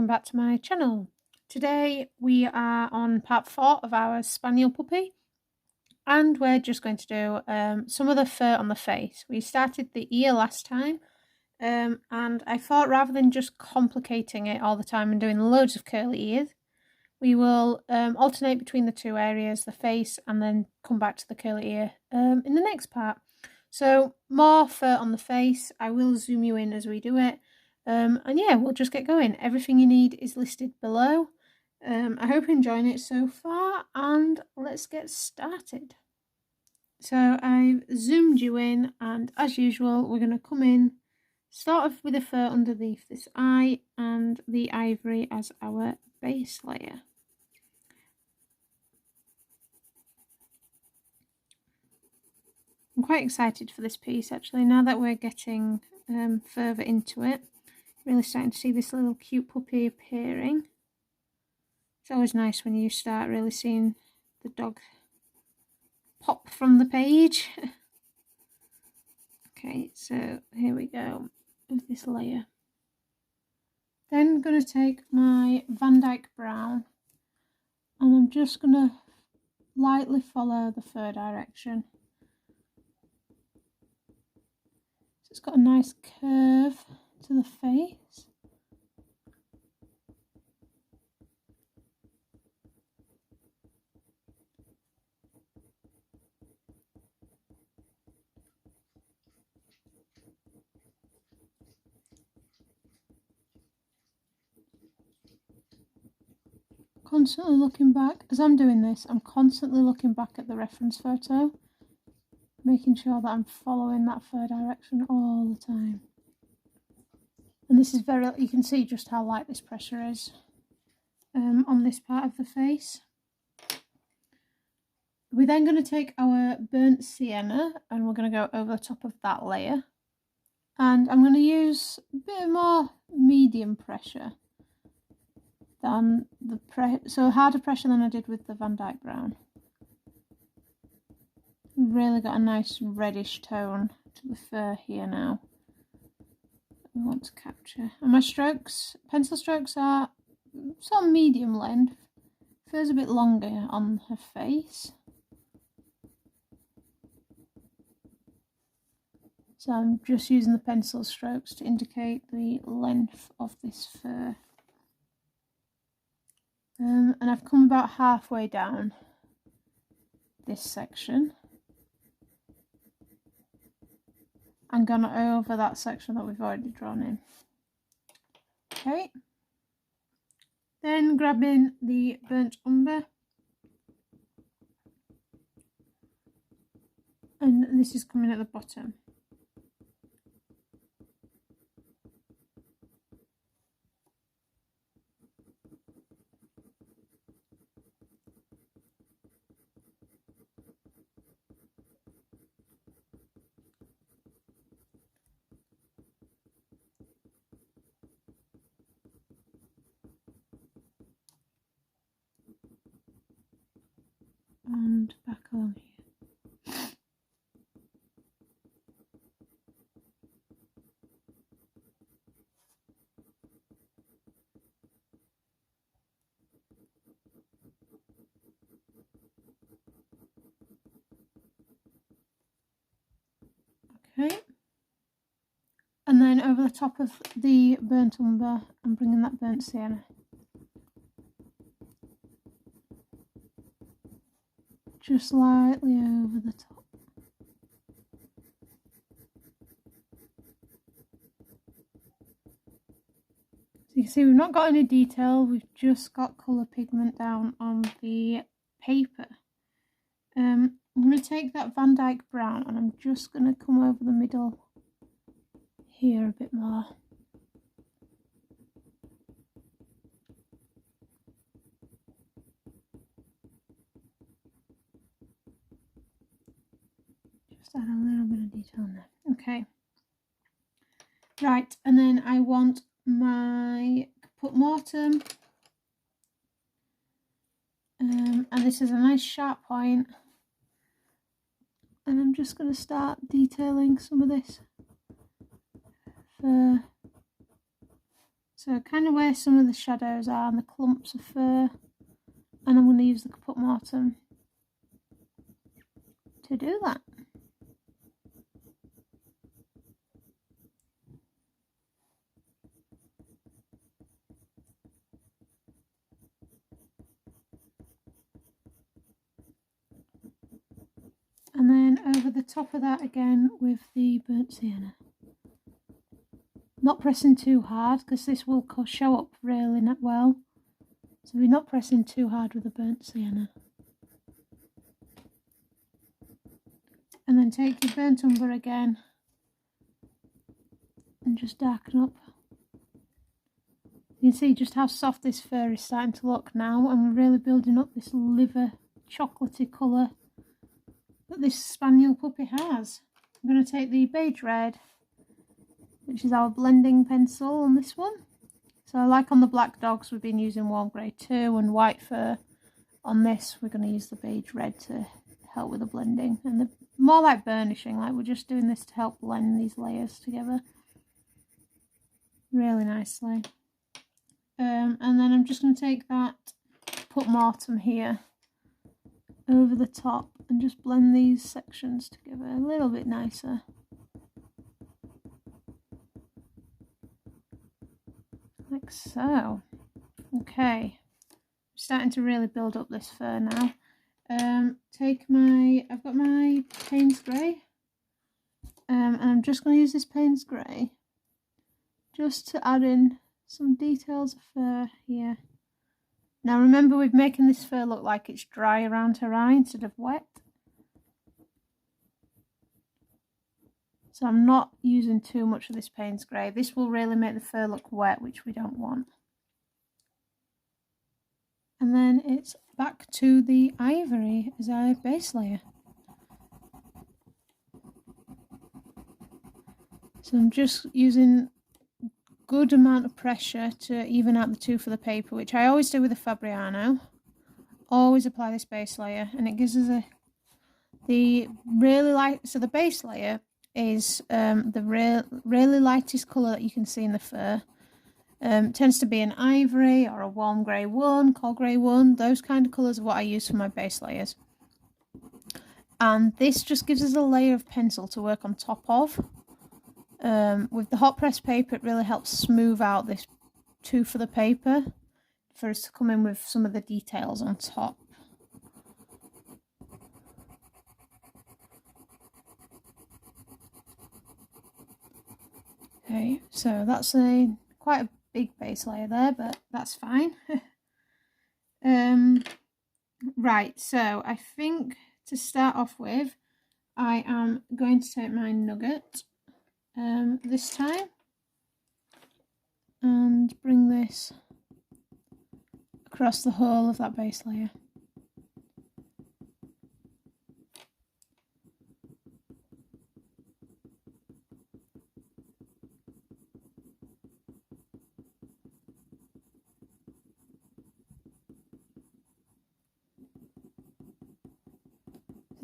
welcome back to my channel. Today we are on part 4 of our Spaniel puppy, and we're just going to do some of the fur on the face. We started the ear last time, and I thought rather than just complicating it all the time and doing loads of curly ears, we will alternate between the two areas, the face, and then come back to the curly ear in the next part. So more fur on the face. I will zoom you in as we do it. And yeah, we'll just get going. Everything you need is listed below. I hope you're enjoying it so far, and let's get started. So I've zoomed you in, and as usual, we're going to come in, start off with the fur underneath this eye and the ivory as our base layer. I'm quite excited for this piece actually, now that we're getting further into it. Really starting to see this little cute puppy appearing. It's always nice when you start really seeing the dog pop from the page. Okay, so here we go with this layer. Then I'm going to take my Van Dyke Brown, and I'm just going to lightly follow the fur direction. So it's got a nice curve to the face. Constantly looking back, as I'm doing this, I'm constantly looking back at the reference photo, making sure that I'm following that fur direction all the time. And this is very, you can see just how light this pressure is on this part of the face. We're then going to take our burnt sienna and we're going to go over the top of that layer. And I'm going to use a bit more medium pressure than so harder pressure than I did with the Van Dyke Brown. Really got a nice reddish tone to the fur here now. We want to capture, and my strokes, pencil strokes, are sort of medium length. Fur's a bit longer on her face, so I'm just using the pencil strokes to indicate the length of this fur. And I've come about halfway down this section. I'm gone over that section that we've already drawn in. Okay. Then grabbing the burnt umber. And this is coming at the bottom. And back along here. Okay. And then over the top of the burnt umber, I'm bringing that burnt sienna. Just slightly over the top. So you can see we've not got any detail, we've just got colour pigment down on the paper. I'm going to take that Van Dyke Brown and I'm just going to come over the middle here a bit more. Add a little bit of detail in there. Okay. Right, and then I want my Caput Mortuum. And this is a nice sharp point. And I'm just going to start detailing some of this fur. So kind of where some of the shadows are and the clumps of fur, and I'm going to use the Caput Mortuum to do that. And then over the top of that again with the burnt sienna. Not pressing too hard because this will show up really well. So we're not pressing too hard with the burnt sienna. And then take your burnt umber again and just darken up. You can see just how soft this fur is starting to look now, and we're really building up this liver chocolatey colour that this spaniel puppy has. I'm going to take the Beige Red, which is our blending pencil on this one. So like on the black dogs, we've been using warm grey too, and white fur. On this, we're going to use the Beige Red to help with the blending, and the more like burnishing, like we're just doing this to help blend these layers together really nicely. And then I'm just going to take that Caput Mortuum here over the top and just blend these sections together a little bit nicer. Like so. Okay, I'm starting to really build up this fur now. I've got my Payne's Grey, and I'm just going to use this Payne's Grey just to add in some details of fur here. Now remember, we're making this fur look like it's dry around her eye instead of wet. So I'm not using too much of this Payne's Grey. This will really make the fur look wet, which we don't want. And then it's back to the Ivory as our base layer. So I'm just using a good amount of pressure to even out the two for the paper, which I always do with the Fabriano. Always apply this base layer, and it gives us the base layer is the really lightest colour that you can see in the fur. Tends to be an ivory or a warm grey one, cold grey one. Those kind of colours are what I use for my base layers. And this just gives us a layer of pencil to work on top of. With the hot press paper, it really helps smooth out this tooth of the paper for us to come in with some of the details on top. Okay, so that's quite a big base layer there, but that's fine. Right, so I think to start off with, I am going to take my Nougat this time and bring this across the whole of that base layer.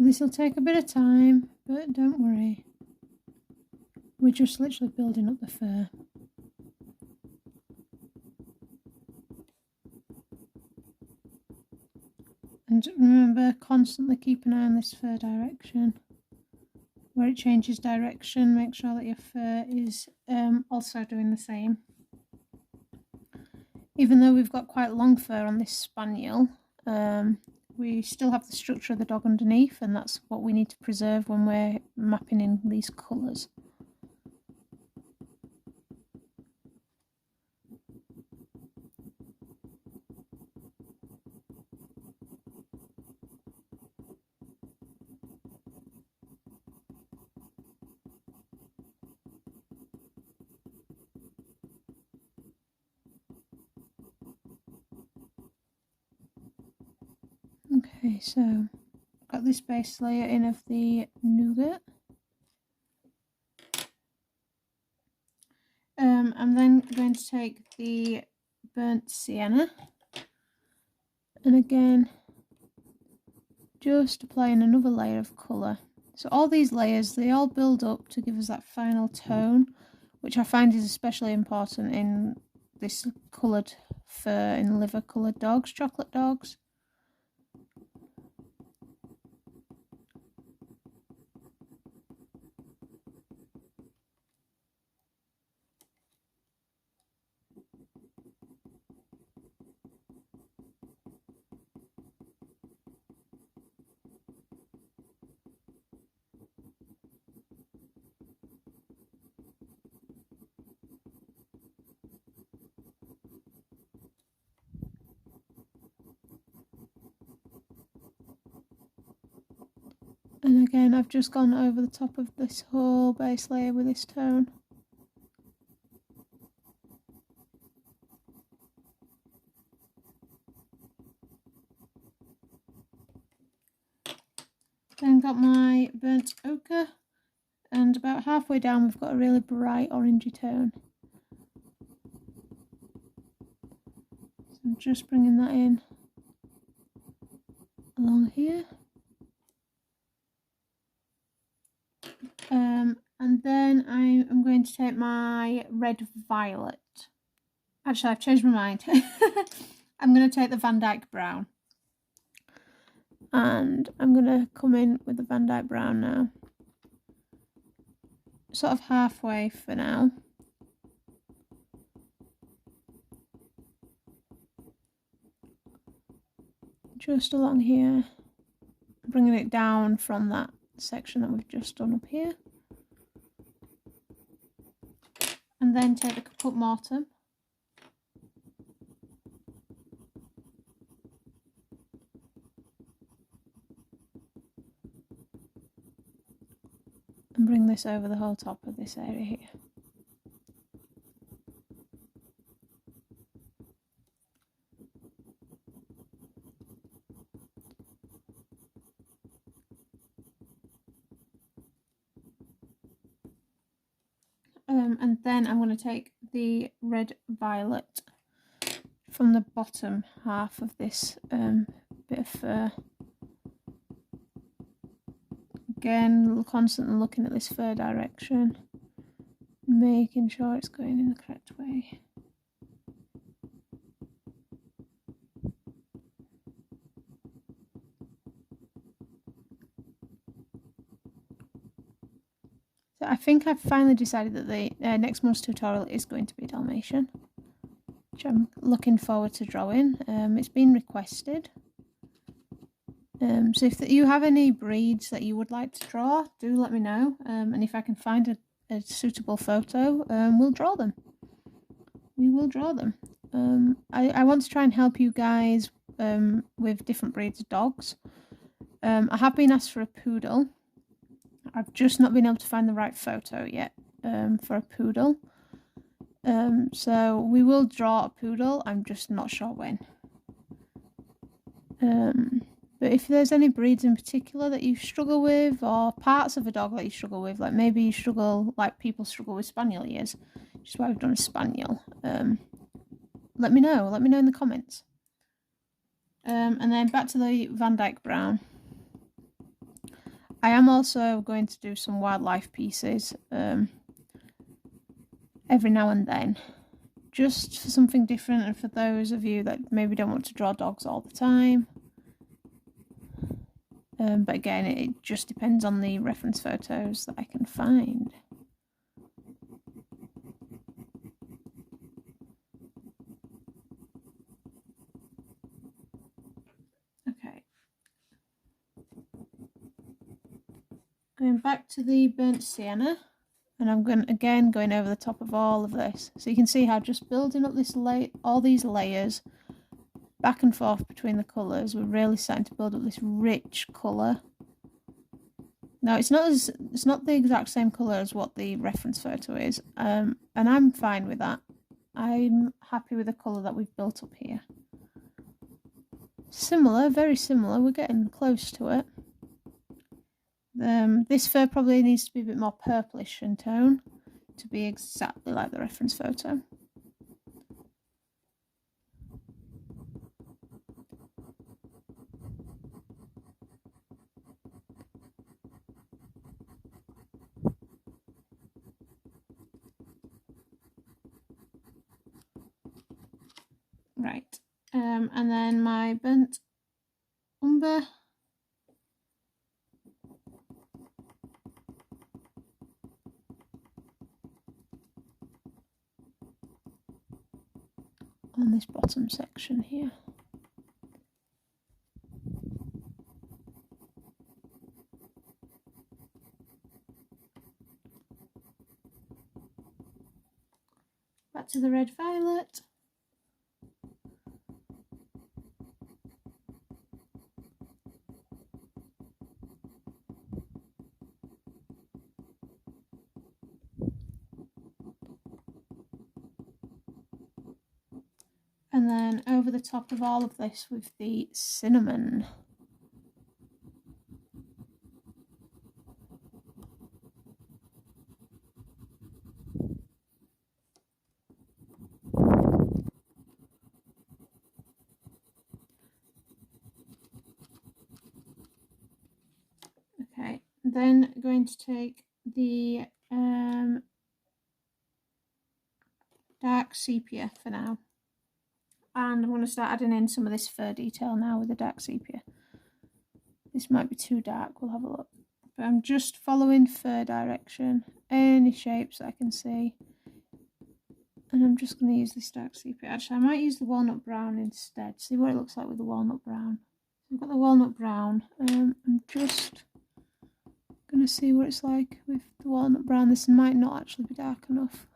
This will take a bit of time, but don't worry. We're just literally building up the fur. And remember, constantly keep an eye on this fur direction. Where it changes direction, make sure that your fur is also doing the same. Even though we've got quite long fur on this spaniel, we still have the structure of the dog underneath, and that's what we need to preserve when we're mapping in these colours. Okay, so I've got this base layer in of the Nougat. I'm then going to take the burnt sienna, and again just applying another layer of colour. So all these layers, they all build up to give us that final tone, which I find is especially important in this coloured fur in liver coloured dogs, chocolate dogs. And again, I've just gone over the top of this whole base layer with this tone. Then got my burnt ochre, and about halfway down we've got a really bright orangey tone. So I'm just bringing that in along here. And then I am going to take my red violet. Actually, I've changed my mind. I'm going to take the Van Dyke brown. And I'm going to come in with the Van Dyke brown now. Sort of halfway for now. Just along here. Bringing it down from that section that we've just done up here. And then take the Caput Mortuum. And bring this over the whole top of this area here. And then I'm going to take the red violet from the bottom half of this bit of fur. Again, constantly looking at this fur direction, making sure it's going in the correct way. So I think I've finally decided that the next month's tutorial is going to be Dalmatian, which I'm looking forward to drawing. It's been requested. So if you have any breeds that you would like to draw, do let me know. And if I can find a suitable photo, we'll draw them. We will draw them. I want to try and help you guys with different breeds of dogs. I have been asked for a poodle. I've just not been able to find the right photo yet for a poodle. So we will draw a poodle, I'm just not sure when. But if there's any breeds in particular that you struggle with, or parts of a dog that you struggle with, like maybe you struggle, like people struggle with Spaniel ears, which is why we've done a Spaniel, let me know in the comments. And then back to the Van Dyke brown. I am also going to do some wildlife pieces every now and then, just for something different, and for those of you that maybe don't want to draw dogs all the time. But again, it just depends on the reference photos that I can find. Okay. Going back to the burnt sienna, and I'm going over the top of all of this. So you can see how just building up this all these layers back and forth between the colours, we're really starting to build up this rich colour. Now it's not the exact same colour as what the reference photo is, and I'm fine with that. I'm happy with the colour that we've built up here. Similar, very similar, we're getting close to it. This fur probably needs to be a bit more purplish in tone to be exactly like the reference photo. Right, and then my burnt umber. On this bottom section here. Back to the red violet. And then over the top of all of this with the cinnamon. Okay, then going to take the dark sepia for now. And I'm going to start adding in some of this fur detail now with the dark sepia. This might be too dark, we'll have a look. But I'm just following fur direction, any shapes that I can see. And I'm just going to use this dark sepia. Actually, I might use the walnut brown instead. See what it looks like with the walnut brown. So I've got the walnut brown. I'm just going to see what it's like with the walnut brown. This might not actually be dark enough.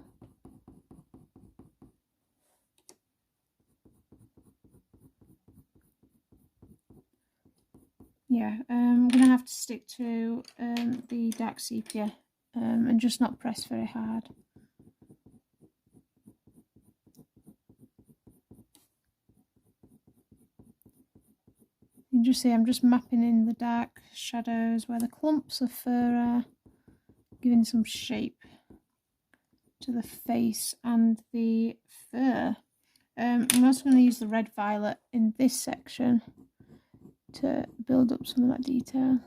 Yeah, I'm going to have to stick to the dark sepia and just not press very hard. You can just see I'm just mapping in the dark shadows where the clumps of fur are, giving some shape to the face and the fur. I'm also going to use the red violet in this section to build up some of that detail.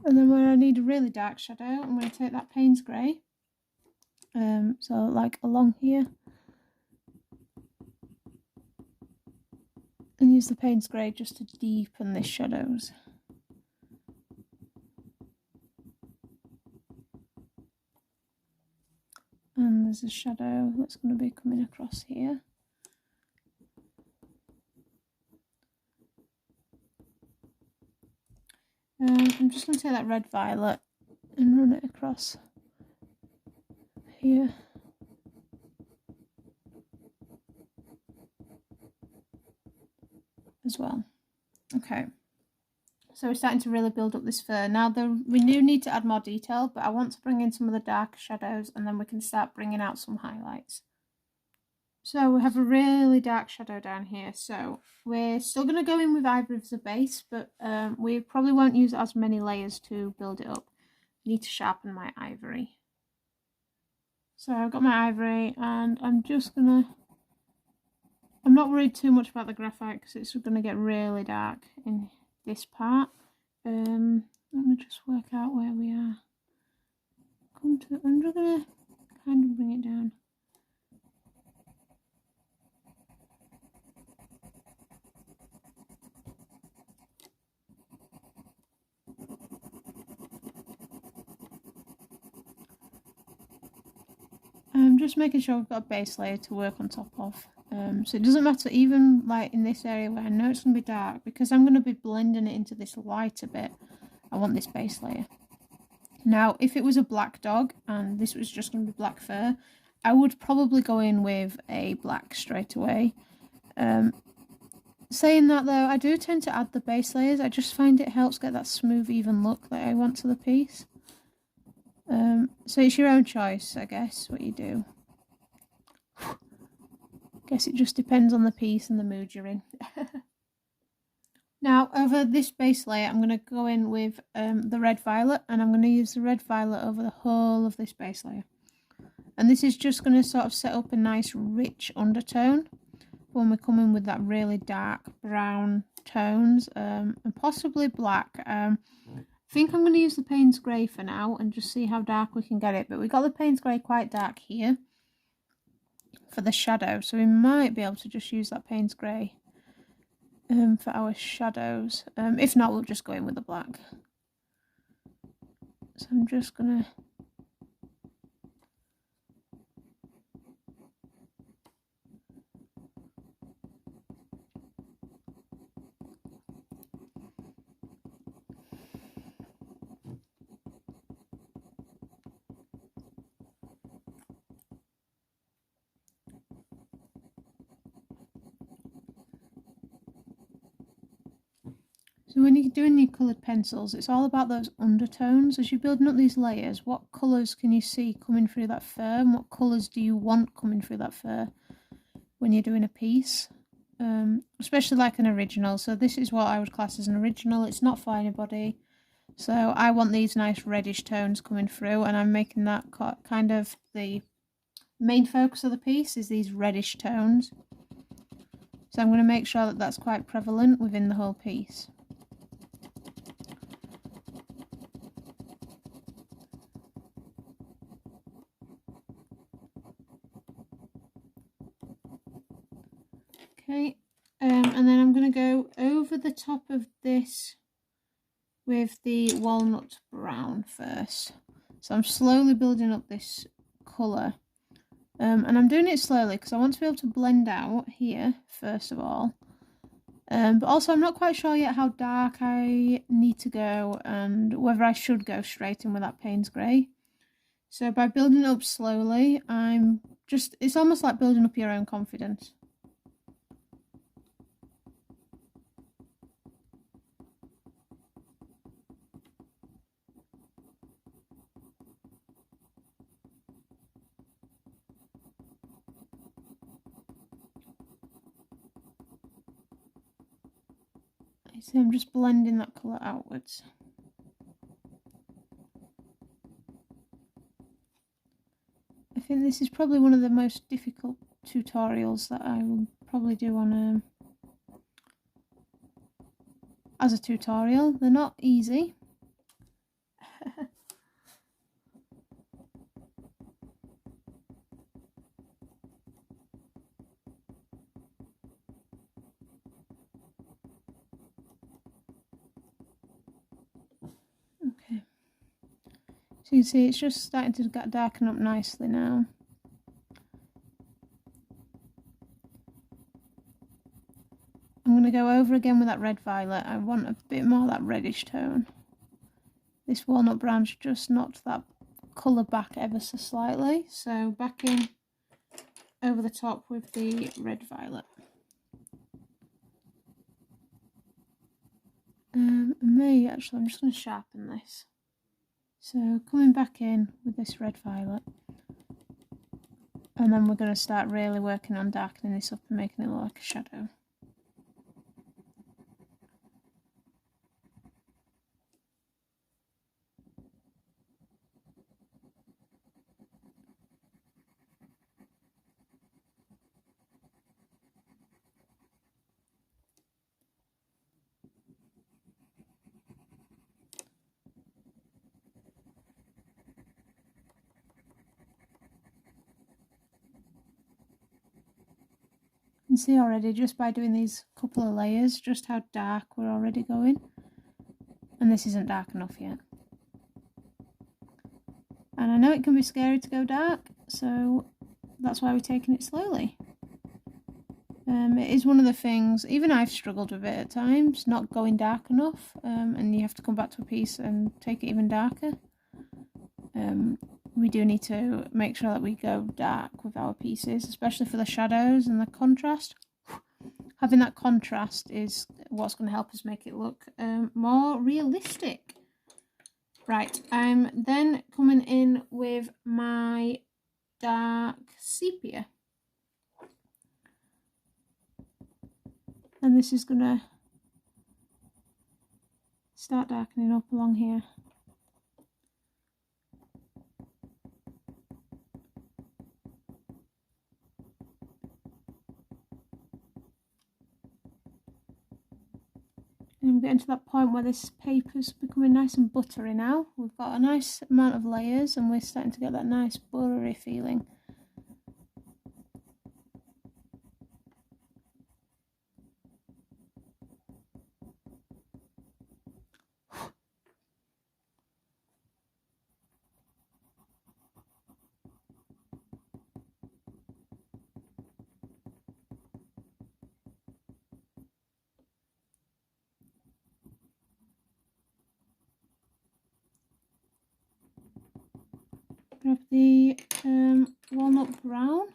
And then where I need a really dark shadow, I'm going to take that Payne's Grey, so like along here, and use the Payne's Grey just to deepen the shadows. And there's a shadow that's going to be coming across here. I'm just going to take that red violet and run it across here. As well. Okay, so we're starting to really build up this fur. Now we do need to add more detail, but I want to bring in some of the dark shadows and then we can start bringing out some highlights. So we have a really dark shadow down here, so we're still going to go in with Ivory as a base, but we probably won't use as many layers to build it up. I need to sharpen my Ivory. So I've got my Ivory and I'm just going to... I'm not worried too much about the graphite because it's going to get really dark in this part. Let me just work out where we are. I'm just going to kind of bring it down. I'm just making sure we've got a base layer to work on top of. So it doesn't matter, even like in this area where I know it's going to be dark, because I'm going to be blending it into this lighter bit. I want this base layer. Now, if it was a black dog and this was just going to be black fur, I would probably go in with a black straight away. Saying that though, I do tend to add the base layers. I just find it helps get that smooth, even look that I want to the piece. So it's your own choice, I guess, what you do. Guess it just depends on the piece and the mood you're in. Now, over this base layer, I'm going to go in with the red violet, and I'm going to use the red violet over the whole of this base layer. And this is just going to sort of set up a nice rich undertone when we come in with that really dark brown tones, and possibly black. I think I'm going to use the Payne's Grey for now and just see how dark we can get it. But we got the Payne's Grey quite dark here for the shadow, so we might be able to just use that Payne's Grey for our shadows. If not, we'll just go in with the black. So I'm just going to... So when you're doing your coloured pencils, it's all about those undertones. As you're building up these layers, what colours can you see coming through that fur, and what colours do you want coming through that fur when you're doing a piece? Especially like an original. So this is what I would class as an original. It's not for anybody. So I want these nice reddish tones coming through, and I'm making that kind of the main focus of the piece is these reddish tones. So I'm going to make sure that that's quite prevalent within the whole piece. Okay, and then I'm going to go over the top of this with the Walnut Brown first. So I'm slowly building up this colour, and I'm doing it slowly because I want to be able to blend out here first of all, but also I'm not quite sure yet how dark I need to go and whether I should go straight in with that Payne's Grey. So by building it up slowly, it's almost like building up your own confidence. So I'm just blending that colour outwards. I think this is probably one of the most difficult tutorials that I will probably do on as a tutorial. They're not easy. So you can see it's just starting to darken up nicely now. I'm going to go over again with that red violet. I want a bit more of that reddish tone. This Walnut Brown's just knocked that colour back ever so slightly. So back in over the top with the red violet. Actually, I'm just going to sharpen this. So coming back in with this red violet, and then we're going to start really working on darkening this up and making it look like a shadow. You can see already just by doing these couple of layers just how dark we're already going, and this isn't dark enough yet. And I know it can be scary to go dark, so that's why we're taking it slowly. It is one of the things, even I've struggled with it at times, not going dark enough, and you have to come back to a piece and take it even darker. We do need to make sure that we go dark with our pieces, especially for the shadows and the contrast. Having that contrast is what's going to help us make it look more realistic. Right, I'm then coming in with my dark sepia. And this is going to start darkening up along here. getting to that point where this paper's becoming nice and buttery now. We've got a nice amount of layers and we're starting to get that nice buttery feeling. Grab the Walnut Brown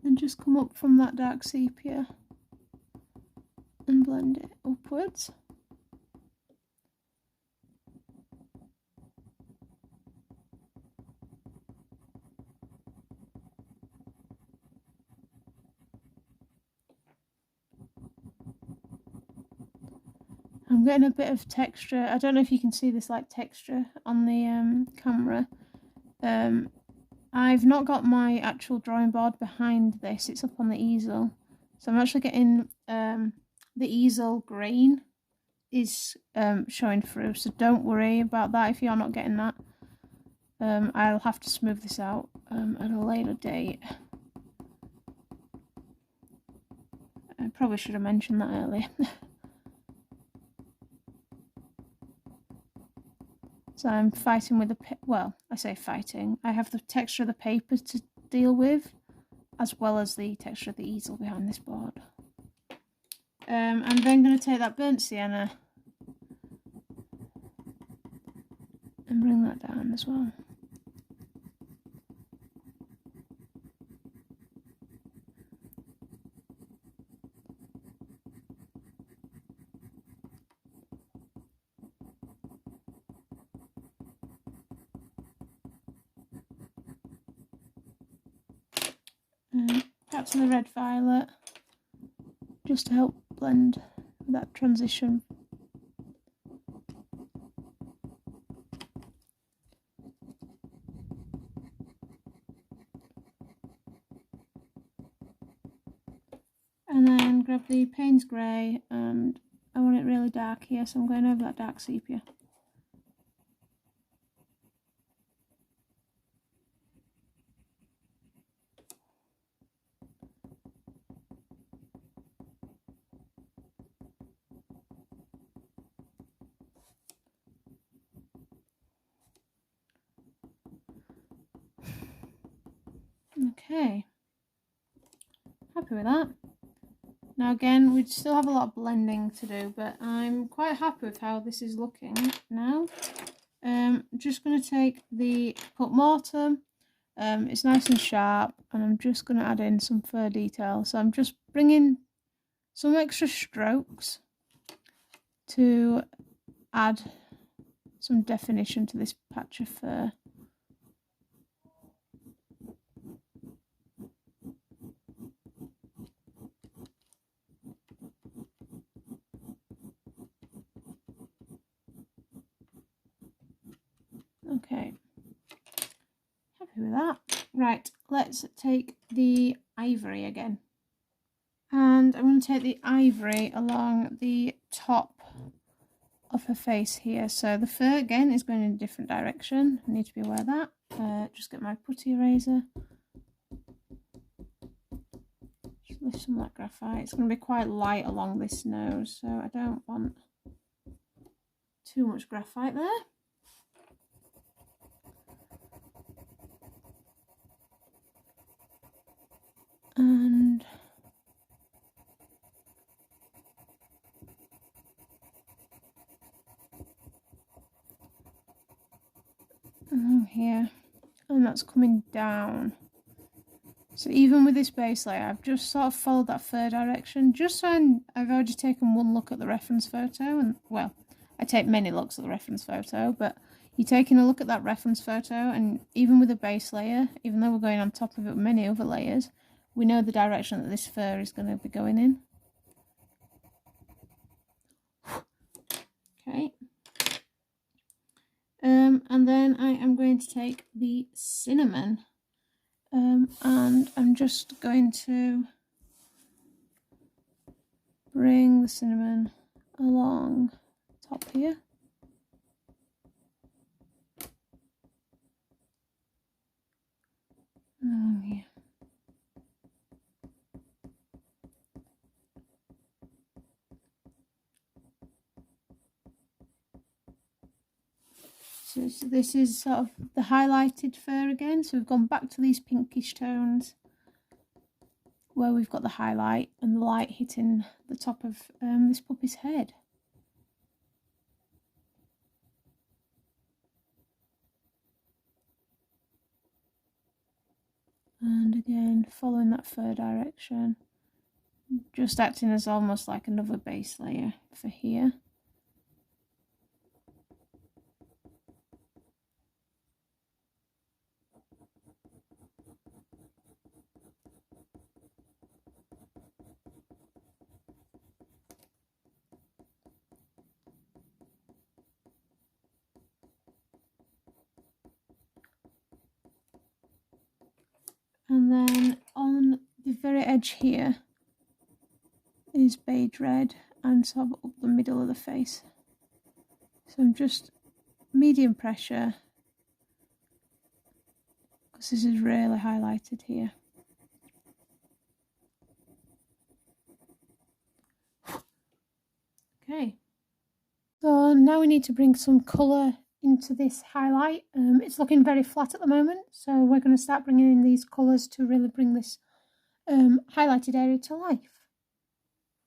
and just come up from that dark sepia and blend it upwards. I'm getting a bit of texture. I don't know if you can see this like texture on the camera. I've not got my actual drawing board behind this, it's up on the easel. So I'm actually getting the easel grain is showing through, so don't worry about that if you're not getting that. I'll have to smooth this out at a later date. I probably should have mentioned that earlier. So I'm fighting with well, I say fighting. I have the texture of the paper to deal with, as well as the texture of the easel behind this board. I'm then going to take that burnt sienna and bring that down as well. Perhaps the red violet, just to help blend that transition. And then grab the Payne's Grey, and I want it really dark here, so I'm going over that dark sepia. Okay, happy with that. Now again, we still have a lot of blending to do, but I'm quite happy with how this is looking now. Just going to take the Caput Mortuum. It's nice and sharp, and I'm just going to add in some fur detail. So I'm just bringing some extra strokes to add some definition to this patch of fur. Okay, happy with that. Right, let's take the ivory again. And I'm going to take the ivory along the top of her face here. So the fur again is going in a different direction. I need to be aware of that. Just get my putty eraser. Just lift some of that graphite. It's going to be quite light along this nose, so I don't want too much graphite there. And along here, and that's coming down. So even with this base layer, I've just sort of followed that fur direction, just so I've already taken one look at the reference photo, and well, I take many looks at the reference photo, but you're taking a look at that reference photo, and even with the base layer, even though we're going on top of it with many other layers, we know the direction that this fur is going to be going in. Okay. And then I am going to take the cinnamon, and I'm just going to bring the cinnamon along top here. Oh, yeah. So this is sort of the highlighted fur again. So we've gone back to these pinkish tones where we've got the highlight and the light hitting the top of this puppy's head. And again, following that fur direction, just acting as almost like another base layer for here. And then on the very edge here is Beige Red and sort of up the middle of the face. So I'm just medium pressure because this is really highlighted here. Okay, so now we need to bring some colour into this highlight. It's looking very flat at the moment, so we're going to start bringing in these colours to really bring this highlighted area to life.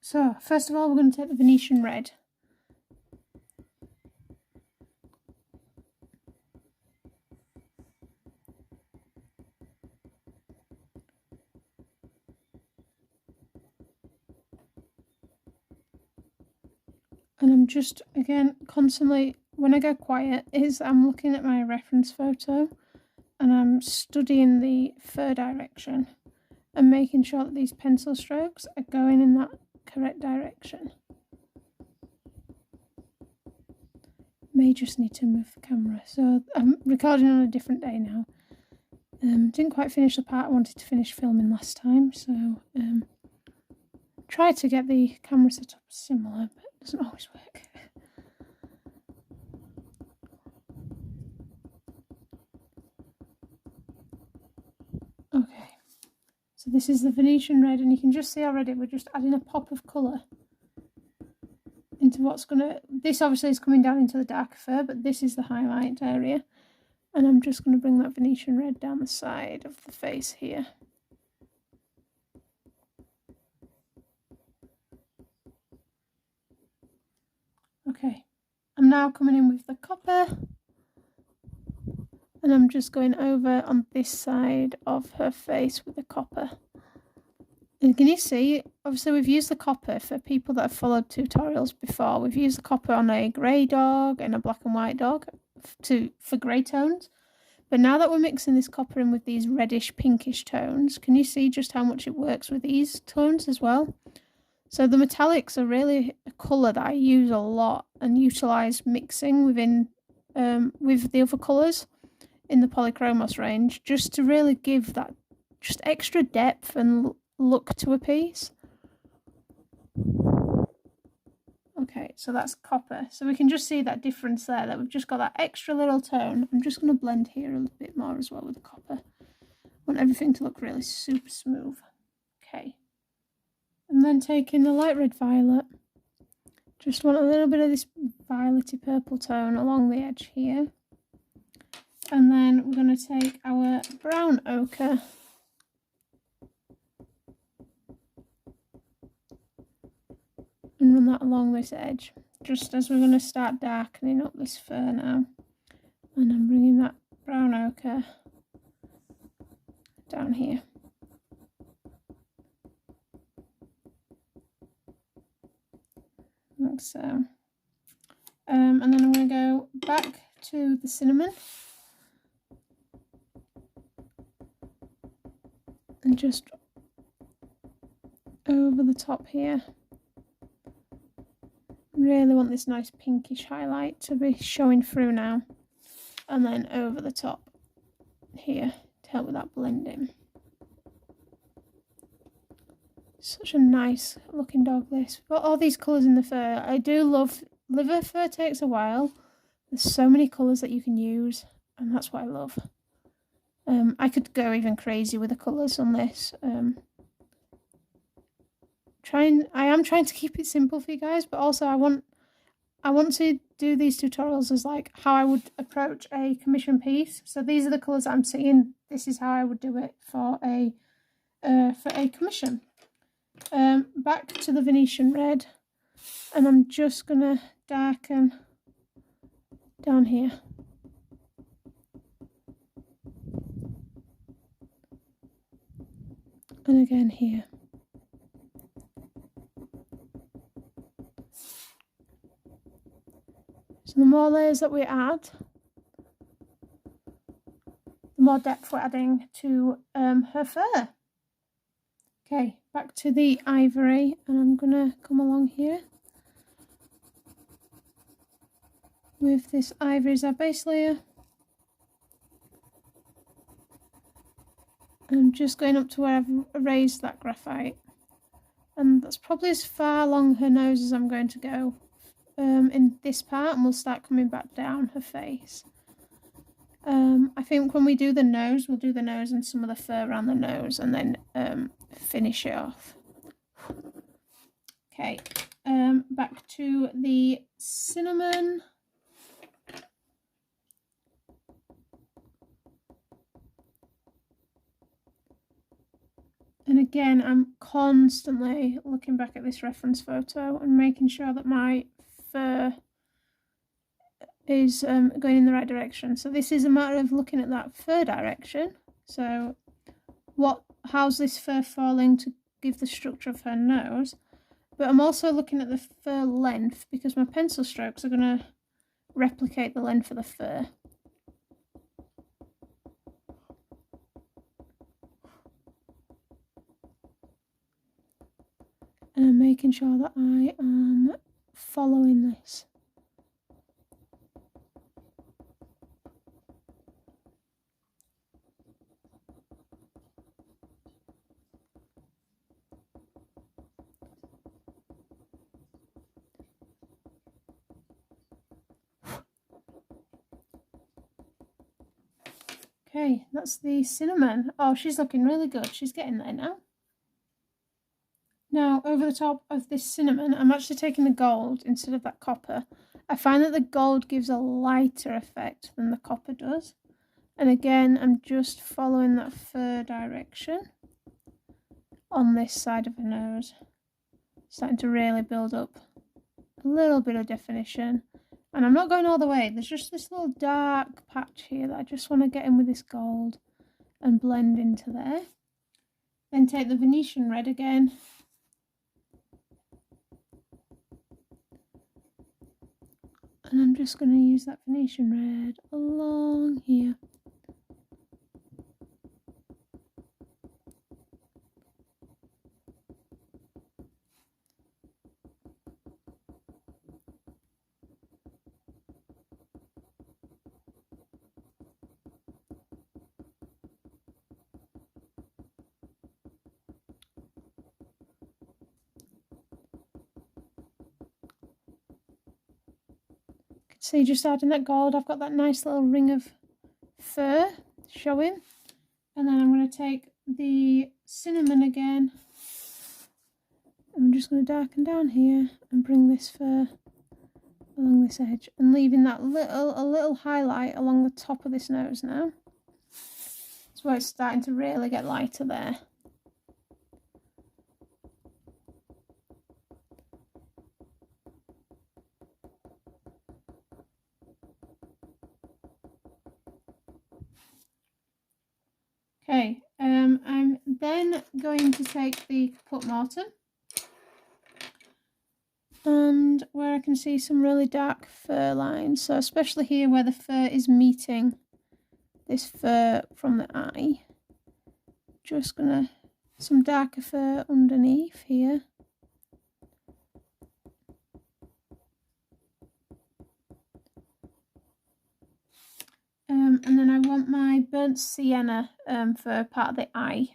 So first of all, we're going to take the Venetian Red. And I'm just, again, constantly, when I go quiet, I'm looking at my reference photo and I'm studying the fur direction and making sure that these pencil strokes are going in that correct direction. May just need to move the camera. So I'm recording on a different day now. Didn't quite finish the part I wanted to finish filming last time, so try to get the camera set up similar, but it doesn't always work. Okay, so this is the Venetian Red, and you can just see already we're just adding a pop of colour into what's gonna, this obviously is coming down into the darker fur, but this is the highlight area, and I'm just going to bring that Venetian Red down the side of the face here. Okay, I'm now coming in with the copper, and I'm just going over on this side of her face with the copper. And can you see, obviously we've used the copper for people that have followed tutorials before. We've used the copper on a grey dog and a black and white dog for grey tones. But now that we're mixing this copper in with these reddish pinkish tones, can you see just how much it works with these tones as well? So the metallics are really a colour that I use a lot and utilise mixing within with the other colours in the Polychromos range, just to really give that just extra depth and look to a piece. Okay, so that's copper. So we can just see that difference there, that we've just got that extra little tone. I'm just going to blend here a little bit more as well with the copper. I want everything to look really super smooth. Okay. And then taking the light red violet, just want a little bit of this violety purple tone along the edge here. And then we're going to take our brown ochre and run that along this edge, just as we're going to start darkening up this fur now. And I'm bringing that brown ochre down here. Like so. And then I'm going to go back to the cinnamon and just over the top here. Really want this nice pinkish highlight to be showing through now, and then over the top here to help with that blending. Such a nice looking dog, this. We've got all these colours in the fur. I do love... Liver fur takes a while. There's so many colours that you can use, and that's what I love. I could go even crazy with the colours on this. I am trying to keep it simple for you guys, but also I want to do these tutorials as like how I would approach a commission piece. So these are the colours that I'm seeing. This is how I would do it for a commission. Back to the Venetian Red, and I'm just gonna darken down here. And again here. So the more layers that we add, the more depth we're adding to her fur. Okay, back to the ivory, and I'm gonna come along here with this ivory as our base layer. And I'm just going up to where I've erased that graphite. And that's probably as far along her nose as I'm going to go in this part, and we'll start coming back down her face. I think when we do the nose, we'll do the nose and some of the fur around the nose, and then finish it off. Okay, back to the cinnamon. And again, I'm constantly looking back at this reference photo and making sure that my fur is going in the right direction. So this is a matter of looking at that fur direction. So how's this fur falling to give the structure of her nose? But I'm also looking at the fur length, because my pencil strokes are going to replicate the length of the fur. And I'm making sure that I am following this. Okay, that's the cinnamon. Oh, she's looking really good. She's getting there now. Now, over the top of this cinnamon, I'm actually taking the gold instead of that copper. I find that the gold gives a lighter effect than the copper does. And again, I'm just following that fur direction on this side of the nose. Starting to really build up a little bit of definition. And I'm not going all the way. There's just this little dark patch here that I just want to get in with this gold and blend into there. Then take the Venetian Red again. And I'm just going to use that Venetian Red along here. See, just adding that gold, I've got that nice little ring of fur showing. And then I'm going to take the cinnamon again. I'm just going to darken down here and bring this fur along this edge, and leaving that a little highlight along the top of this nose now. That's where it's starting to really get lighter there. Okay, I'm then going to take the Caput Mortuum, and where I can see some really dark fur lines, so especially here where the fur is meeting this fur from the eye, just gonna some darker fur underneath here. And then I want my burnt sienna for part of the eye.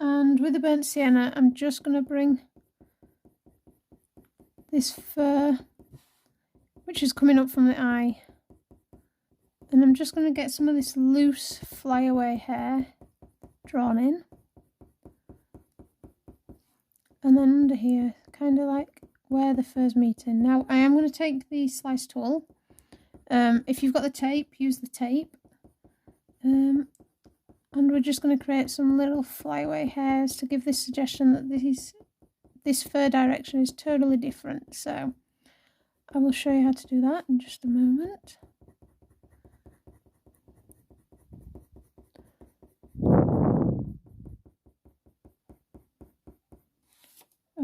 And with the burnt sienna, I'm just going to bring this fur, which is coming up from the eye, and I'm just going to get some of this loose flyaway hair drawn in. And then under here, kind of like where the fur's meeting. Now, I am going to take the slice tool. If you've got the tape, use the tape. And we're just going to create some little flyaway hairs to give this suggestion that this fur direction is totally different. So I will show you how to do that in just a moment.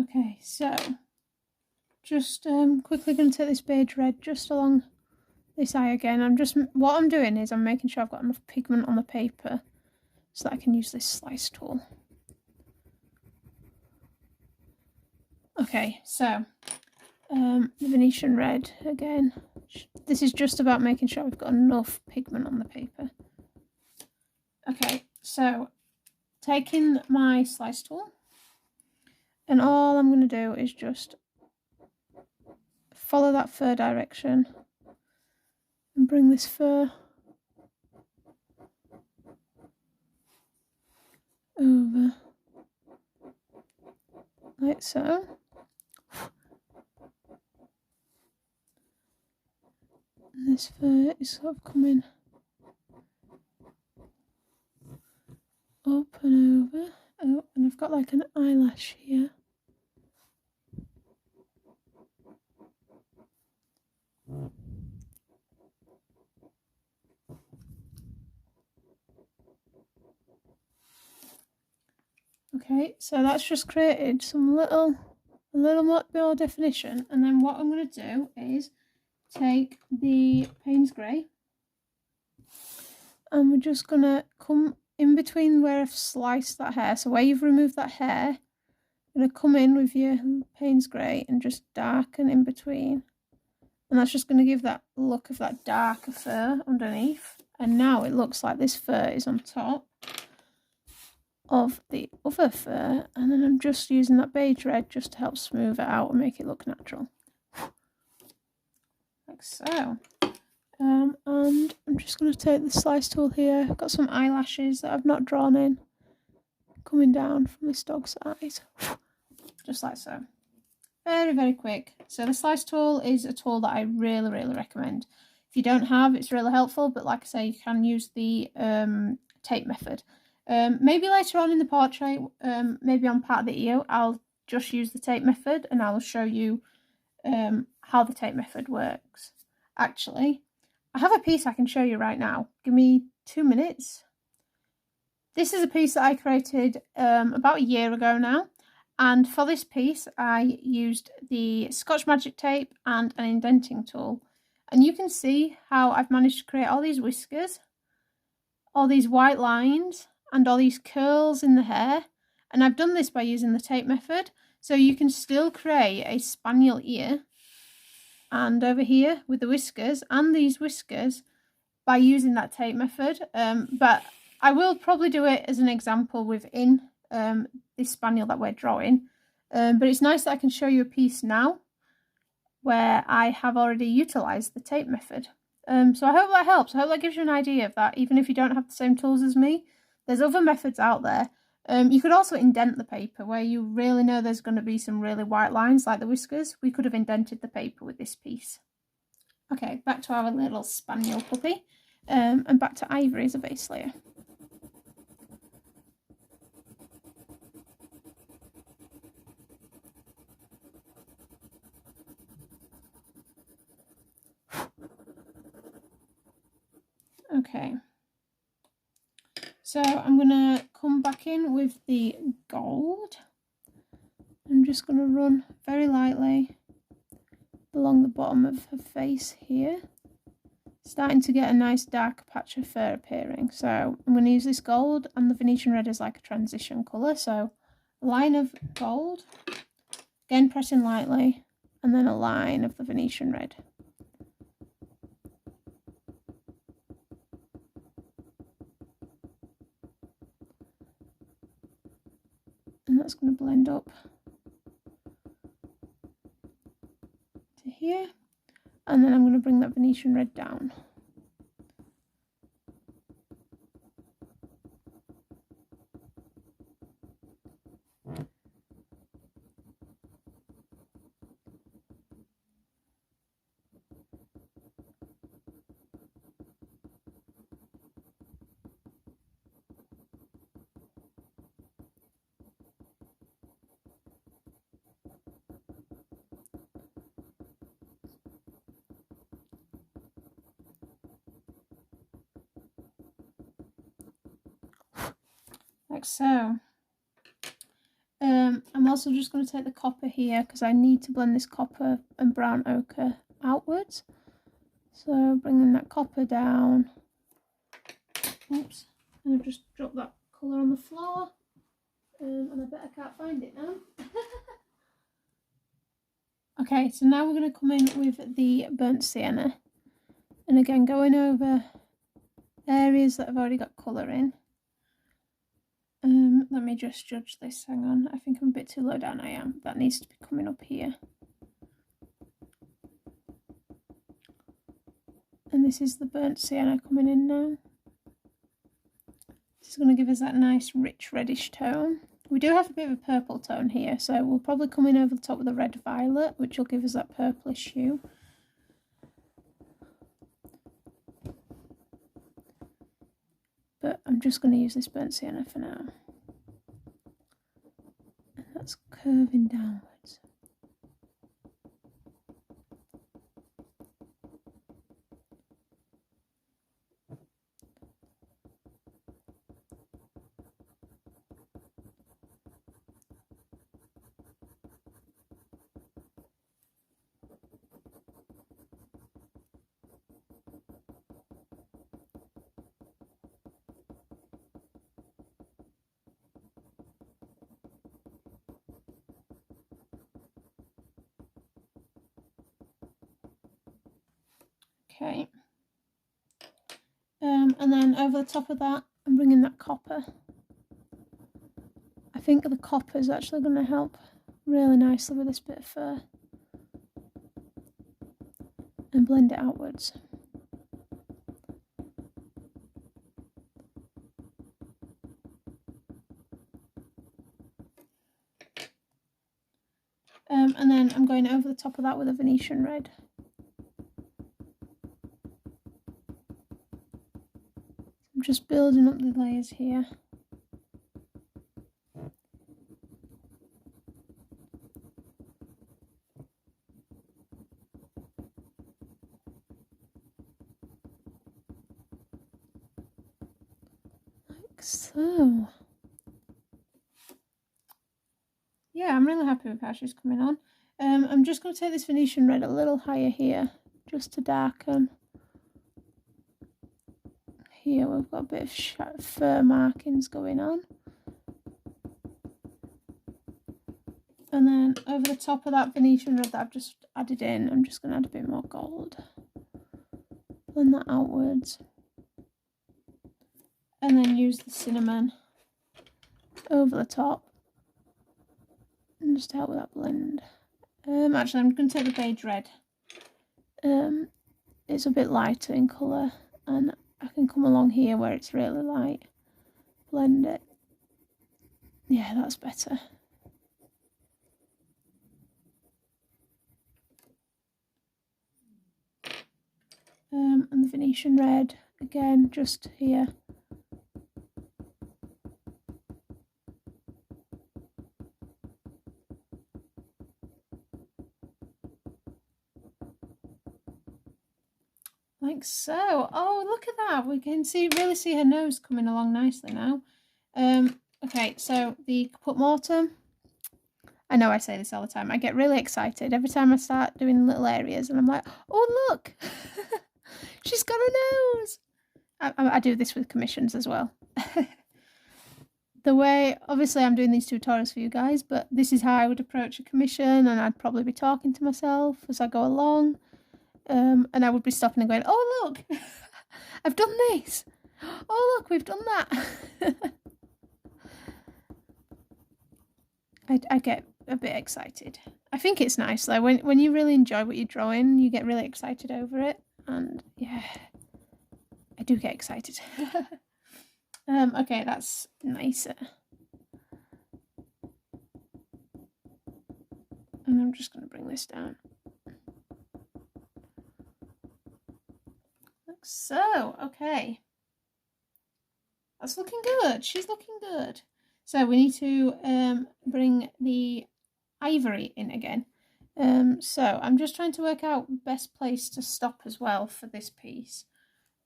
Okay, so just quickly going to take this beige red just along this eye again. What I'm doing is I'm making sure I've got enough pigment on the paper so that I can use this slice tool. Okay, so the Venetian red again. This is just about making sure I've got enough pigment on the paper. Okay, so taking my slice tool, and all I'm going to do is just follow that fur direction and bring this fur over like so. And this fur is sort of coming up and over. Oh, and I've got like an eyelash here. Okay, so that's just created some a little more definition, and then what I'm going to do is take the Payne's Grey, and we're just going to come in between where I've sliced that hair, so where you've removed that hair, I'm going to come in with your Payne's Grey and just darken in between, and that's just going to give that look of that darker fur underneath. And now it looks like this fur is on top of the other fur, and then I'm just using that beige red just to help smooth it out and make it look natural, like so. And I'm just going to take the slice tool here. I've got some eyelashes that I've not drawn in coming down from this dog's eyes, just like so. Very, very quick. So the slice tool is a tool that I really, really recommend. If you don't have, it's really helpful, but like I say, you can use the tape method. Maybe later on in the portrait, maybe on part of the ear, I'll just use the tape method and I'll show you how the tape method works. Actually, I have a piece I can show you right now. Give me 2 minutes. This is a piece that I created about a year ago now. And for this piece, I used the Scotch Magic Tape and an indenting tool. And you can see how I've managed to create all these whiskers, all these white lines, and all these curls in the hair. And I've done this by using the tape method. So you can still create a spaniel ear, and over here with the whiskers and these whiskers, by using that tape method. But I will probably do it as an example within this spaniel that we're drawing. But it's nice that I can show you a piece now where I have already utilised the tape method. So I hope that helps. I hope that gives you an idea of that, even if you don't have the same tools as me. There's other methods out there. You could also indent the paper where you really know there's going to be some really white lines like the whiskers. We could have indented the paper with this piece. Okay, back to our little spaniel puppy, and back to Ivory as a base layer. Okay, so I'm going to come back in with the gold. I'm just going to run very lightly along the bottom of her face here, starting to get a nice dark patch of fur appearing. So I'm going to use this gold, and the Venetian red is like a transition colour. So a line of gold, again pressing lightly, and then a line of the Venetian red. And that's going to blend up to here. And then I'm going to bring that Venetian Red down. Like so. I'm also just going to take the copper here because I need to blend this copper and brown ochre outwards. So bringing that copper down. Oops, and I've just dropped that colour on the floor. And I bet I can't find it now. Okay, so now we're going to come in with the burnt sienna. And again, going over areas that have already got colour in. Let me just judge this, hang on, I think I'm a bit too low down. I am, that needs to be coming up here. And this is the burnt sienna coming in now. This is going to give us that nice rich reddish tone. We do have a bit of a purple tone here, so we'll probably come in over the top with a red violet, which will give us that purplish hue. But I'm just going to use this burnt sienna for now. And that's curving downwards. Okay, and then over the top of that, I'm bringing that copper. I think the copper is actually going to help really nicely with this bit of fur. And blend it outwards. And then I'm going over the top of that with a Venetian Red. I'm just building up the layers here. Like so. Yeah, I'm really happy with how she's coming on. I'm just going to take this Venetian Red a little higher here, just to darken. Here we've got a bit of fur markings going on. And then over the top of that Venetian Red that I've just added in, I'm just going to add a bit more gold. Blend that outwards. And then use the cinnamon over the top. And just help with that blend. Actually, I'm going to take the Beige Red. It's a bit lighter in colour, and I can come along here where it's really light. Blend it. Yeah, that's better. And the Venetian Red, again, just here. Like so. Oh, look at that. We can really see her nose coming along nicely now. Okay, so the Caput Mortuum. I know I say this all the time. I get really excited every time I start doing little areas and I'm like, oh, look. She's got a nose. I do this with commissions as well. The way, obviously I'm doing these tutorials for you guys, but this is how I would approach a commission, and I'd probably be talking to myself as I go along. And I would be stopping and going, oh, look, I've done this. Oh, look, we've done that. I get a bit excited. I think it's nice though, when you really enjoy what you're drawing, you get really excited over it, and yeah, I do get excited. Okay, that's nicer. And I'm just going to bring this down. Like so, okay. That's looking good. She's looking good. So we need to bring the ivory in again. So I'm just trying to work out best place to stop as well for this piece.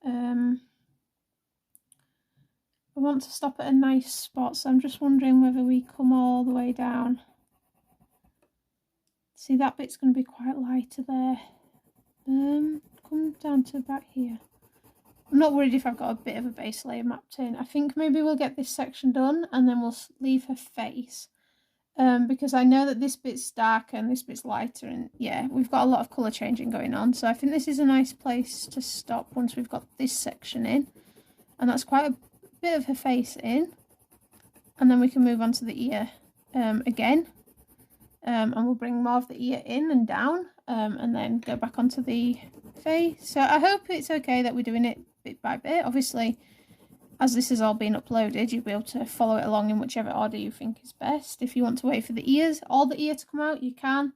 I want to stop at a nice spot, so I'm just wondering whether we come all the way down. See, that bit's going to be quite lighter there. Come down to about here. I'm not worried if I've got a bit of a base layer mapped in. I think maybe we'll get this section done and then we'll leave her face. Because I know that this bit's darker and this bit's lighter, and yeah, we've got a lot of colour changing going on. So I think this is a nice place to stop once we've got this section in. And that's quite a bit of her face in. And then we can move on to the ear again. And we'll bring more of the ear in and down, and then go back onto the face. So I hope it's okay that we're doing it bit by bit. Obviously, as this has all been uploaded, you'll be able to follow it along in whichever order you think is best. If you want to wait for the ears, all the ear to come out, you can.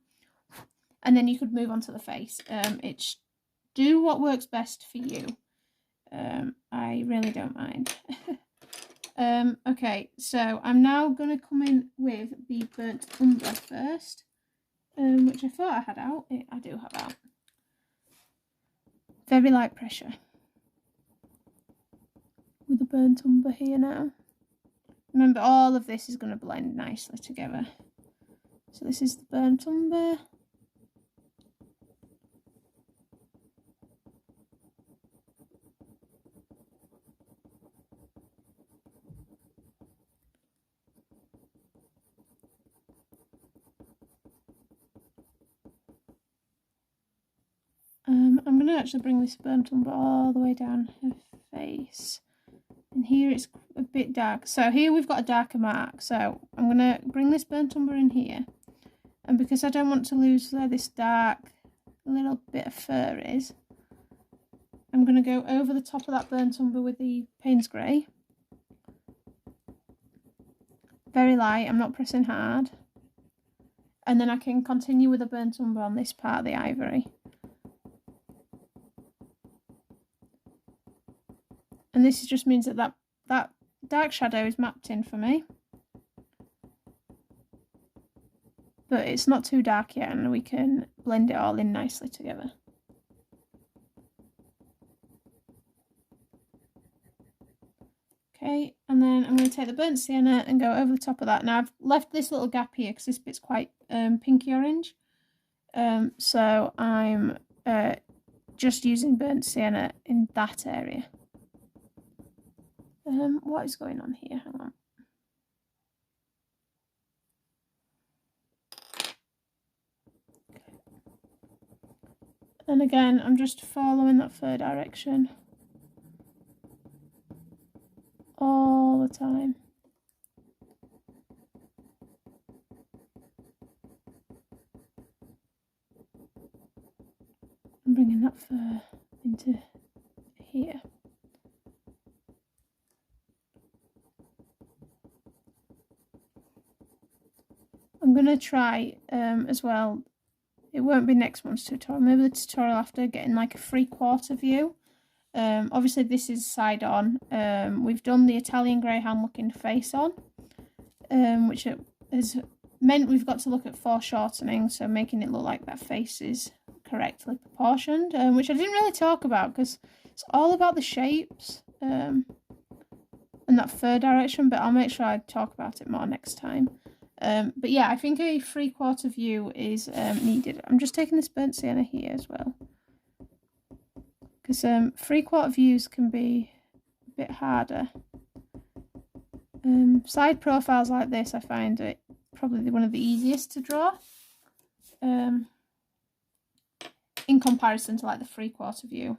And then you could move on to the face. It's do what works best for you. I really don't mind. Okay, so I'm now going to come in with the burnt umber first, which I thought I had out. I do have out. Very light pressure with the burnt umber here now. Remember, all of this is going to blend nicely together. So this is the burnt umber. I'm going to actually bring this burnt umber all the way down her face. And here it's a bit dark. So here we've got a darker mark. So I'm going to bring this burnt umber in here. And because I don't want to lose where this dark little bit of fur is, I'm going to go over the top of that burnt umber with the Payne's Grey. Very light, I'm not pressing hard. And then I can continue with the burnt umber on this part of the ivory. And this just means that that dark shadow is mapped in for me. But it's not too dark yet, and we can blend it all in nicely together. Okay, and then I'm going to take the burnt sienna and go over the top of that. Now I've left this little gap here because this bit's quite pinky orange. So I'm just using burnt sienna in that area. What is going on here? Hang on. And again, I'm just following that fur direction all the time. I'm bringing that fur into here. I'm going to try as well, it won't be next month's tutorial, maybe the tutorial after, getting like a 3/4 view. Obviously this is side on. We've done the Italian Greyhound looking face on, which has meant we've got to look at foreshortening, so making it look like that face is correctly proportioned, which I didn't really talk about because it's all about the shapes and that fur direction, but I'll make sure I talk about it more next time. But yeah, I think a 3/4 view is needed. I'm just taking this burnt sienna here as well, because 3/4 views can be a bit harder. Side profiles like this, I find it probably one of the easiest to draw, in comparison to like the 3/4 view.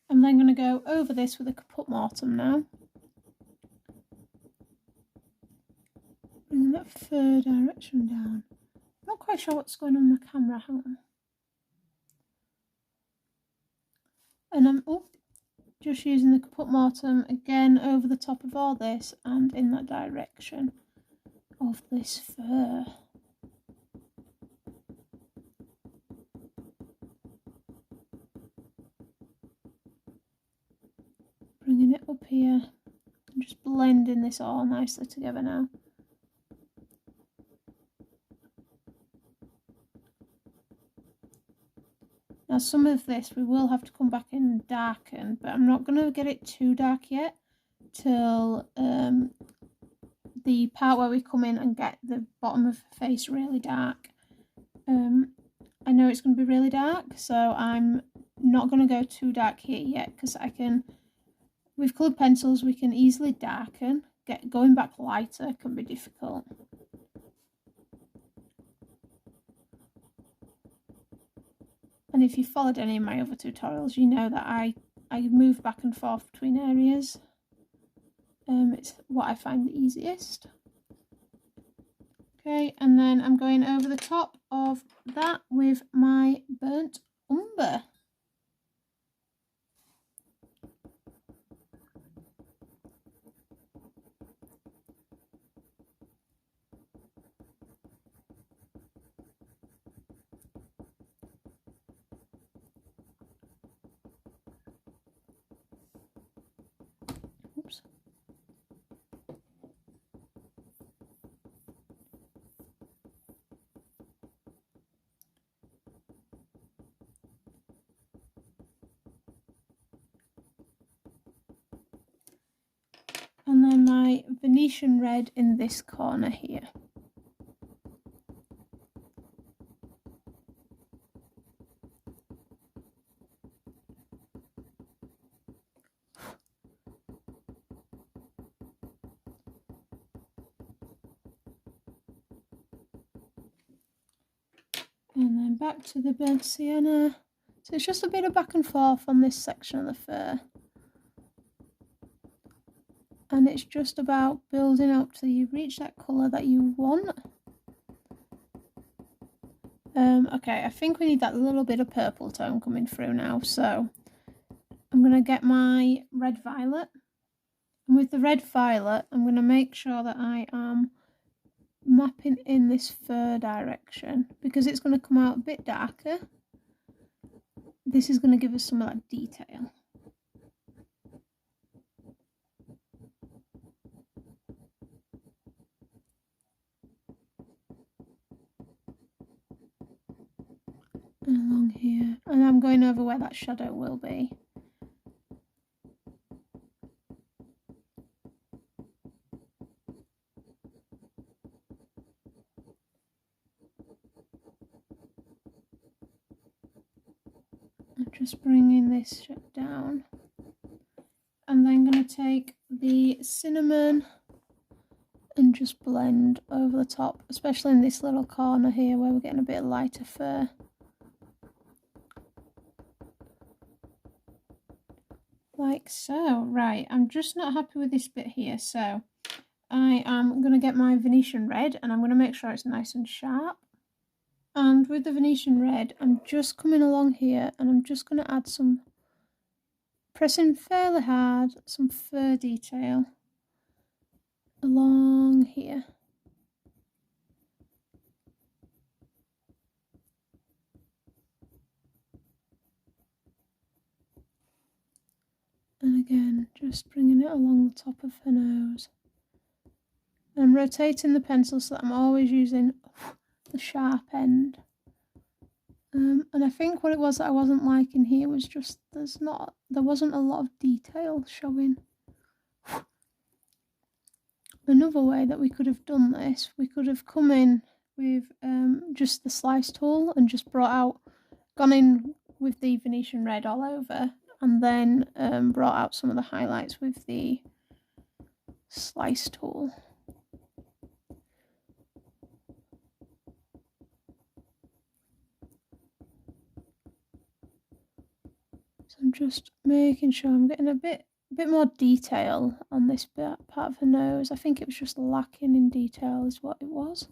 I'm then going to go over this with a Caput Mortuum now. Bringing that fur direction down. Not quite sure what's going on with the camera, hang on. And I'm just using the Caput Mortuum again over the top of all this and in that direction of this fur. Bringing it up here and just blending this all nicely together now. Now some of this we will have to come back in and darken, but I'm not going to get it too dark yet till the part where we come in and get the bottom of the face really dark. I know it's going to be really dark, so I'm not going to go too dark here yet, because I can, with coloured pencils we can easily darken. Going back lighter can be difficult. And if you followed any of my other tutorials, you know that I move back and forth between areas. It's what I find the easiest. Okay, and then I'm going over the top of that with my burnt umber. Oops. And then my Venetian Red in this corner here. And then back to the burnt sienna. So it's just a bit of back and forth on this section of the fur. And it's just about building up till you reach that colour that you want. Okay, I think we need that little bit of purple tone coming through now. So I'm going to get my red violet. And with the red violet, I'm going to make sure that I am mapping in this fur direction, because it's going to come out a bit darker. This is going to give us some of that detail. Along here, and I'm going over where that shadow will be. I'm just bringing this down, and then going to take the cinnamon and just blend over the top, especially in this little corner here where we're getting a bit lighter fur. Like so. Right, I'm just not happy with this bit here, so I am going to get my Venetian Red and I'm going to make sure it's nice and sharp. And with the Venetian Red, I'm just coming along here and I'm just going to add some, pressing fairly hard, some fur detail along here. And again, just bringing it along the top of her nose. And rotating the pencil so that I'm always using the sharp end. And I think what it was that I wasn't liking here was just there wasn't a lot of detail showing. Another way that we could have done this, we could have come in with just the slice tool and just gone in with the Venetian Red all over, and then brought out some of the highlights with the slice tool. So I'm just making sure I'm getting a bit bit more detail on this part of her nose. I think it was just lacking in detail is what it was.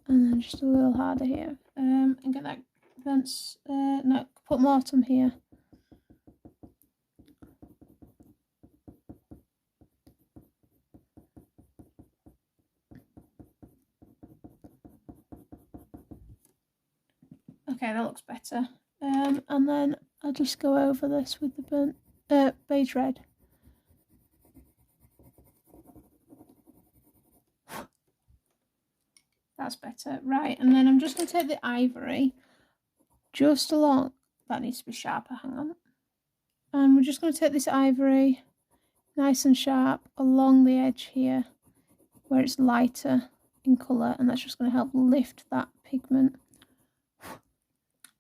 And then just a little harder here. And get that Caput Mortuum here. Okay, that looks better. And then I'll just go over this with the Beige Red. That's better. Right, and then I'm just going to take the Ivory just along. That needs to be sharper, hang on. And we're just going to take this Ivory nice and sharp along the edge here where it's lighter in colour, and that's just going to help lift that pigment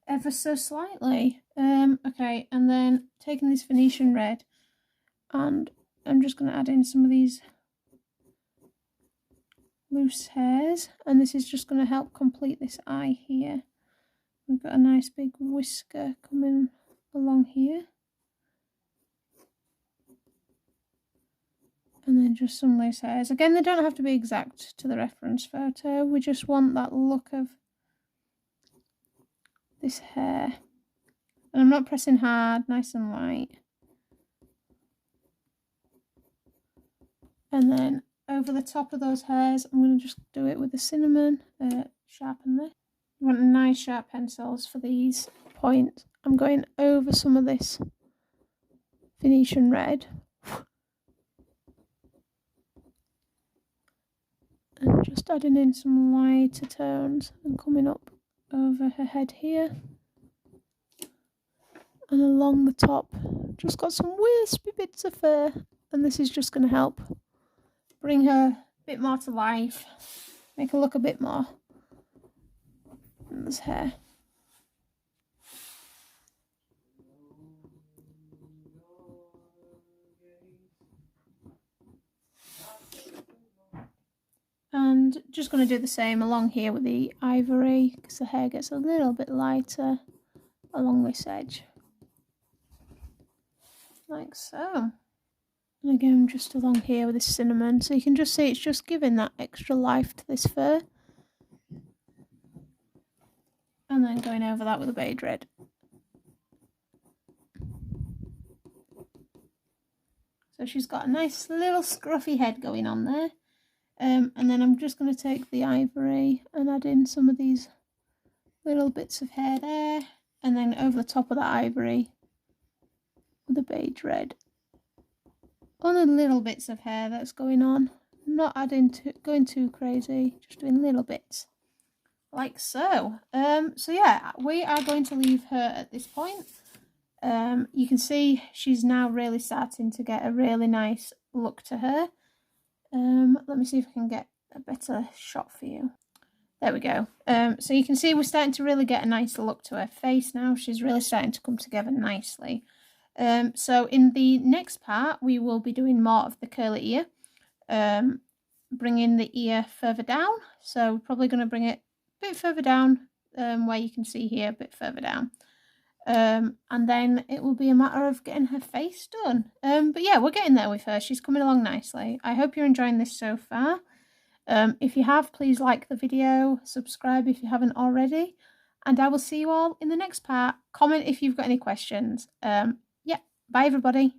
ever so slightly. Okay, and then taking this Venetian Red, and I'm just going to add in some of these loose hairs, and this is just going to help complete this eye here. We've got a nice big whisker coming along here, and then just some loose hairs. Again, they don't have to be exact to the reference photo, we just want that look of this hair. And I'm not pressing hard, nice and light. And then over the top of those hairs, I'm going to just do it with the cinnamon, sharpen this. You want nice sharp pencils for these points. I'm going over some of this Venetian Red. And just adding in some lighter tones and coming up over her head here. And along the top, just got some wispy bits of fur. And this is just going to help bring her a bit more to life, make her look a bit more. And this hair. And just going to do the same along here with the Ivory, because the hair gets a little bit lighter along this edge. Like so. And again, just along here with this cinnamon, so you can just see it's just giving that extra life to this fur. And then going over that with a Beige Red. So she's got a nice little scruffy head going on there. And then I'm just going to take the Ivory and add in some of these little bits of hair there. And then over the top of that Ivory with a Beige Red. On the little bits of hair that's going on. Not going too crazy, just doing little bits. Like so. So yeah, we are going to leave her at this point. You can see she's now really starting to get a really nice look to her. Let me see if I can get a better shot for you. There we go. So you can see we're starting to really get a nice look to her face now. She's really starting to come together nicely. So in the next part, we will be doing more of the curly ear, bringing the ear further down. So we're probably going to bring it a bit further down, where you can see here, a bit further down. And then it will be a matter of getting her face done. But yeah, we're getting there with her. She's coming along nicely. I hope you're enjoying this so far. If you have, please like the video, subscribe if you haven't already, and I will see you all in the next part. Comment if you've got any questions. Yeah, bye everybody.